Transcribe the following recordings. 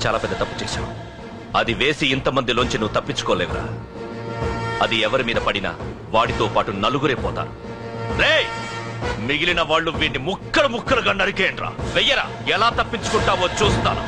చాలా పెద్ద తప్పు చేశావు. అది వేసి ఇంతమందిలోంచి నువ్వు తప్పించుకోలేవురా. అది ఎవరి మీద పడినా వాడితో పాటు నలుగురే పోతారు. రేయ్, మిగిలిన వాళ్ళు వీడిని ముక్కలు ముక్కలుగా నరికేయండ్రా. వెయ్యరా, ఎలా తప్పించుకుంటావో చూస్తాను.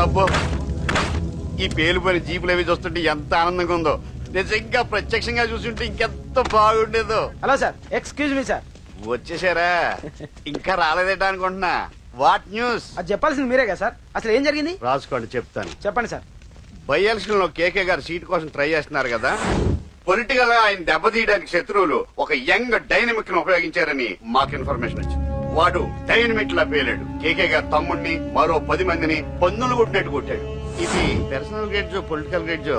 అబ్బో, ఈ పేలుపోయిన జీపులు అవి చూస్తుంటే ఎంత ఆనందంగా ఉందో. నిజంగా ప్రత్యక్షంగా చూస్తుంటే ఇంకెంత బాగుండేదో. Hello sir, excuse me sir. వచ్చేసారా? ఇంకా రాలేదేటా అనుకుంటున్నా. What news? అది చెప్పాల్సింది మీరే కదా సార్. అసలు ఏం జరిగింది రాసుకోండి, చెప్తాను. చెప్పండి సార్. బై ఎలక్షన్ లో కేకే గారు సీట్ కోసం ట్రై చేస్తున్నారు కదా. పొలిటికల్ గా ఆయన దెబ్బతీయడానికి శత్రువులు ఒక యంగ్ డైనమిక్ ను ఉపయోగించారని మాకు ఇన్ఫర్మేషన్ వచ్చింది. వాడు డైనమిక్ లా పేలాడు. కేకే గారు తమ్ముడిని, మరో 10 మందిని పన్నులు కొట్టినట్టు కొట్టాడు. ఇది పర్సనల్ గ్రేడ్జో పొలిటికల్ గ్రేడ్జో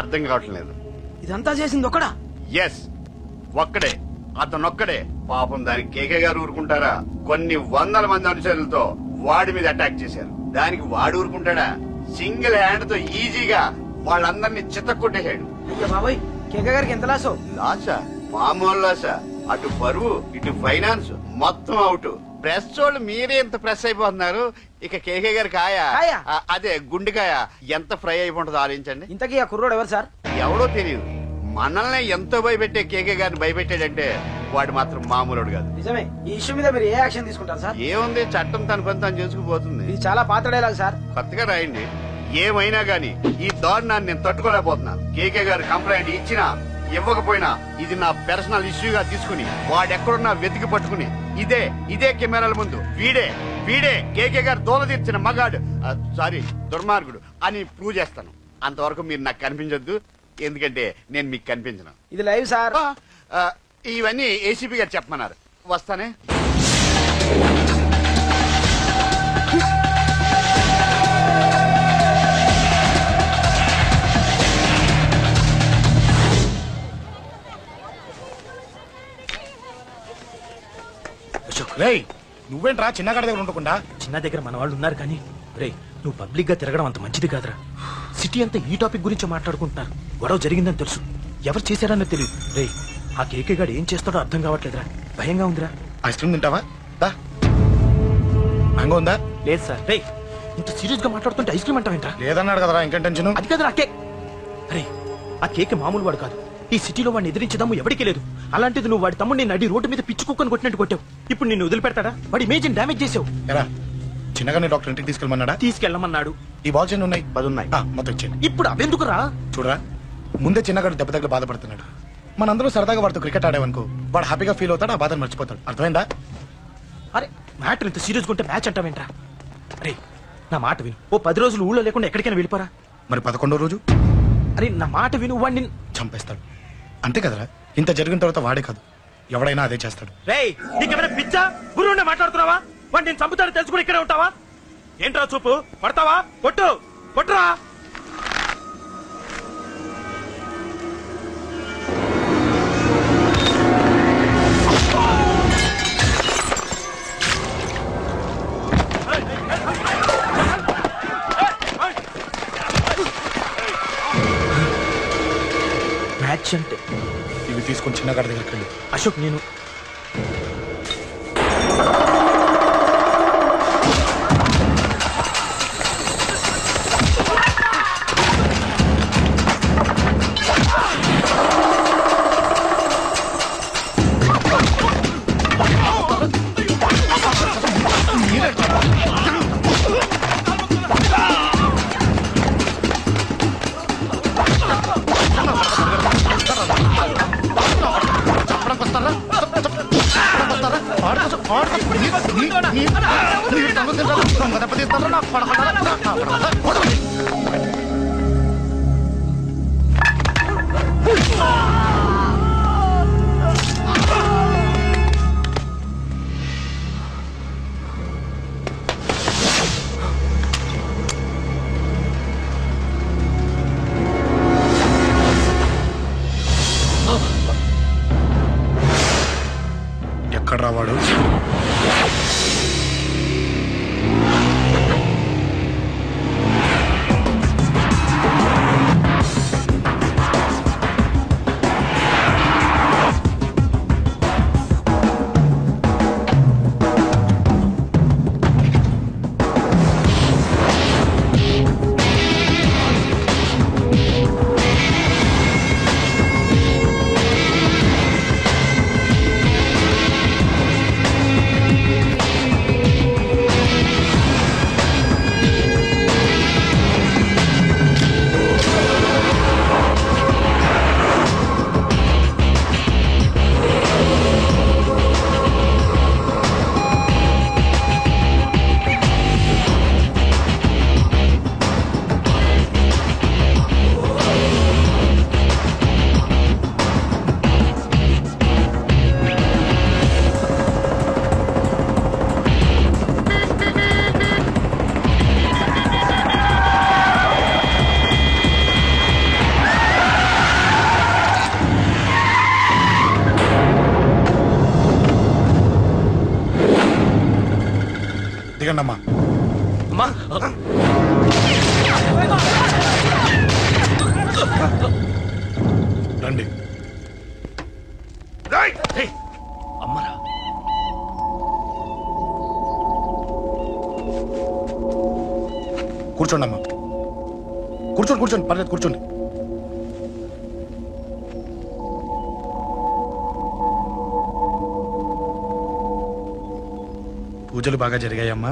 అర్థం కావట్లేదు. ఇదంతా చేసింది ఒకడా? ఎస్, ఒక్కడే. అతనొక్కడే. పాపం దానికి కేకే గారు ఊరుకుంటారా? కొన్ని వందల మంది అనుచరులతో వాడి మీద అటాక్ చేశారు. దానికి వాడు ఊరుకుంటాడా? సింగిల్ హ్యాండ్ తో ఈజీగా వాళ్ళందరినీ చిత్తకొట్టేశాడు. అయ్యో బాబోయ్, కేకే గారికి ఎంత లాసో? లాసా? మామూలు లాసా? అటు పరువు, ఇటు ఫైనాన్స్, మొత్తం అవుట్. ప్రెస్ వాళ్ళు మీరే ఎంత ప్రెస్ అయిపోతున్నారు. ఇక కేకే గారి అదే గుండెకాయ ఎంత ఫ్రై అయిపోతుందో ఆలోచించండి. ఇంతకీ ఆ కుర్రోడు ఎవరు సార్? ఎవడో తెలియదు. మనల్ని ఎంతో భయపెట్టే కేకే గారిని భయపెట్టాడంటే వాడు మాత్రం మామూలుడు కాదు. నిజమే. ఈ ఇష్యూ మీద మీరు ఏ యాక్షన్ తీసుకుంటారు సార్? ఏముంది, చట్టం తన పని తను చేసుకుపోతుంది. ఇది చాలా పాత డైలాగ్ సార్. కొత్తగా రాయండి. ఏమైనా గానీ ఈ దారుణాన్ని నేను తట్టుకోలేకపోతున్నాను. కేకే గారు కంప్లైంట్ ఇచ్చినా ఇవ్వకపోయినా ఇది నా పర్సనల్ ఇష్యూగా తీసుకుని వాడెక్కడున్నా వెతికి పట్టుకుని ఇదే కెమెరాల ముందు వీడే కేకే గారు దోల తీర్చిన మగాడు, సారీ దుర్మార్గుడు అని ప్రూవ్ చేస్తాను. అంతవరకు మీరు నాకు కనిపించొద్దు, ఎందుకంటే నేను మీకు కనిపించను. ఇది లైవ్ సార్. ఇవన్నీ ఏసీపీ గారు చెప్పమన్నారు. వస్తానే. రేయ్, నువ్వేంట్రా చిన్నగాడి దగ్గర ఉండకుండా? చిన్న దగ్గర మన వాళ్ళు ఉన్నారు కానీ రేయ్, నువ్వు పబ్లిక్ గా తిరగడం అంత మంచిది కాదురా. సిటీ అంతా ఈ టాపిక్ గురించి మాట్లాడుకుంటున్నారు. గొడవ జరిగిందని తెలుసు, ఎవరు చేశారన్నో తెలియదు. రేయ్, ఆ కేకే గాడు ఏం చేస్తాడో అర్థం కావట్లేదురా. భయంగా ఉందిరా. ఐస్ క్రీమ్ తింటావా? మ్యాంగో ఉందా? లేదు సార్. రేయ్, ఇంత ఇంత సీరియస్ గా మాట్లాడుతుంటే ఐస్ క్రీమ్ అంటావేంట్రా? లేదన్నాడు కదరా, ఇంకేం టెన్షన్? అది కదా కేక్. అరే ఆ కేక్ మామూలు వాడు కాదు. ఈ సిటీలో వాడిని ఎదిరించదాము ఎవరికీ లేదు. అలాంటిది నువ్వు వాడి తమ్ముడిని నడి రోడ్డు మీద పిచ్చి కుక్కను కొట్టినట్టు కొట్టావు. ఇప్పుడు నిన్ను వదిలిపెడతాడా? వాడి ఇమేజ్ డ్యామేజ్ చేసావు. ఎరా చిన్నగానే డాక్టర్ ఇంటికి తీసుకెళ్ళమన్నాడా? తీసుకెళ్ళమన్నాడు. ఈ బాల్స్ ఎన్ని ఉన్నాయి? 10 ఉన్నాయి. మొత్తం ఇచ్చేయండి. ఇప్పుడు అవెందుకురా? చూడరా, ముందే చిన్నగాడు దెబ్బ దగ్గర బాధపడుతున్నాడు. మనందరూ సరదాగా వాడితో క్రికెట్ ఆడేవనుకో, వాడు హ్యాపీగా ఫీల్ అవుతాడు, ఆ బాధను మర్చిపోతాడు. అర్థమైందా? అరే మ్యాటర్ ఇంత సీరియస్ గా ఉంటే మ్యాచ్ అంటావేంట్రా? అరే నా మాట విను. ఓ 10 రోజులు ఊళ్ళో లేకుండా ఎక్కడికైనా వెళ్ళిపోరా. మరి 11వ రోజు అరే నా మాట విను. వాడిని చంపేస్తాడు. అంతే కదరా, ఇంత జరిగిన తర్వాత వాడే కాదు ఎవడైనా అదే చేస్తాడు. రేయ్ నీకేమైనా పిచ్చా? గురువునే మాట్లాడుతున్నావా? వాడు నేను చంపుతాను తెలుసుకుని ఇక్కడే ఉంటావా? ఏంట్రా చూపు? పడతావా? కొట్టు కొట్టురా. మ్యాచ్ అంటే ఇవి తీసుకొని చిన్నగాడి దగ్గరికి వెళ్ళి. అశోక్ నేను ఎక్కడ రావాడు? దిగండమ్మా. రండి. అమ్మరా కూర్చోండి అమ్మా. కూర్చోండి కూర్చోండి, పర్లేదు కూర్చోండి. పూజలు బాగా జరిగాయమ్మా?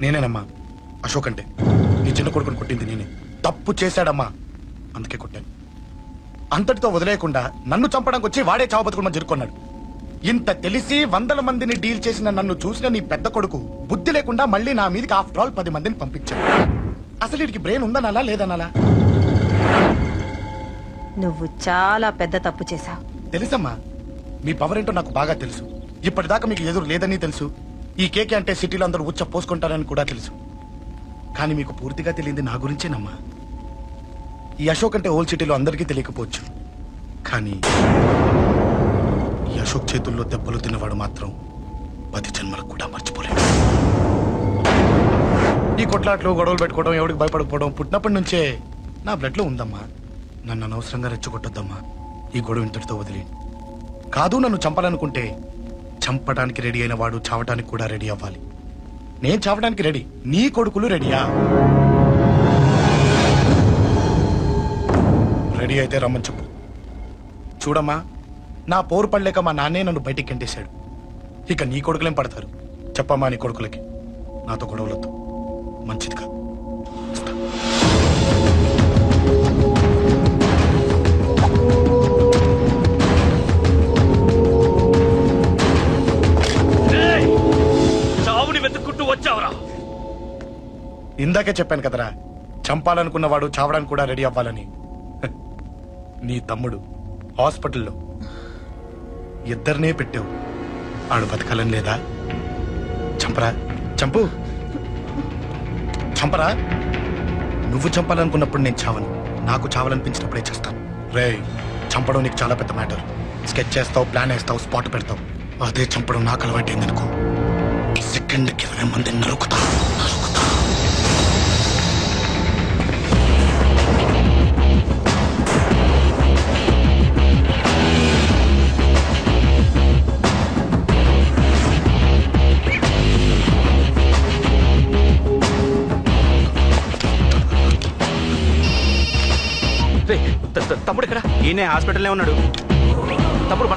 నేనేనమ్మా అశోక్ అంటే. నీ చిన్న కొడుకుని కొట్టింది నేనే. తప్పు చేశాడమ్మా, అందుకే కొట్టాను. అంతటితో వదిలేయకుండా నన్ను చంపడానికి వచ్చి వాడే చావు బతుకుని జరుపుకున్నాడు. ఇంత తెలిసి 100 మందిని డీల్ చేసిన నన్ను చూసిన నీ పెద్ద కొడుకు బుద్ధి లేకుండా మళ్ళీ నా మీదకి ఆఫ్టర్ ఆల్ 10 మందిని పంపించాడు. అసలు వీడికి బ్రెయిన్ ఉందనాలా లేదనాలా? నువ్వు చాలా పెద్ద తప్పు చేశావు. తెలుసమ్మా, మీ పవర్ ఏంటో నాకు బాగా తెలుసు. ఇప్పటిదాకా మీకు ఎదురు లేదని తెలుసు. ఈ కేకే అంటే సిటీలో అందరూ ఉచ్చ పోసుకుంటారని కూడా తెలుసు. కానీ మీకు పూర్తిగా తెలియంది నా గురించేనమ్మా. ఈ అశోక్ అంటే ఓల్డ్ సిటీలో అందరికీ తెలియకపోవచ్చు, కానీ ఈ అశోక్ చేతుల్లో దెబ్బలు తిన్నవాడు మాత్రం 10 జన్మలకు కూడా మర్చిపోలేడు. ఈ కొట్లాట్లు గొడవలు పెట్టుకోవడం, ఎవరికి భయపడకపోవడం పుట్టినప్పటి నుంచే నా బ్లడ్ లో ఉందమ్మా. నన్ను అనవసరంగా రెచ్చగొట్టొద్దమ్మా. ఈ గొడవ ఇంతటితో వదిలి. కాదు, నన్ను చంపాలనుకుంటే చంపడానికి రెడీ అయిన వాడు చావటానికి కూడా రెడీ అవ్వాలి. నేను చావడానికి రెడీ, నీ కొడుకులు రెడీయా? రెడీ అయితే రమ్మని చెప్పు. చూడమ్మా, నా పోరు పడలేక మా నాన్నే నన్ను బయటికి గెంటేశాడు. ఇక నీ కొడుకులేం పడతారు? చెప్పమ్మా నీ కొడుకులకి నాతో గొడవలొద్దు, మంచిది కాదు. చావుని వెతుక్కుంటూ వచ్చావురా. ఇందాకే చెప్పాను కదరా, చంపాలనుకున్నవాడు చావడానికి కూడా రెడీ అవ్వాలని. నీ తమ్ముడు హాస్పిటల్లో ఇద్దరినే పెట్టావు, ఆడు బతకాలని లేదా? చంపరా, చంపు, చంపరా. నువ్వు చంపాలనుకున్నప్పుడు నేను చావను, నాకు చావాలనిపించినప్పుడే చేస్తాను. రే, చంపడం నీకు చాలా పెద్ద మ్యాటర్. స్కెచ్ చేస్తావు, ప్లాన్ వేస్తావు, స్పాట్ పెడతావు. అదే చంపడం నాకు అలవాటైందనుకో, సెకండ్కి 20 మందిని నరుకుతా. తమ్ముడు ఇక్కడ ఈయనే హాస్పిటల్లో ఉన్నాడు. తమ్ముడు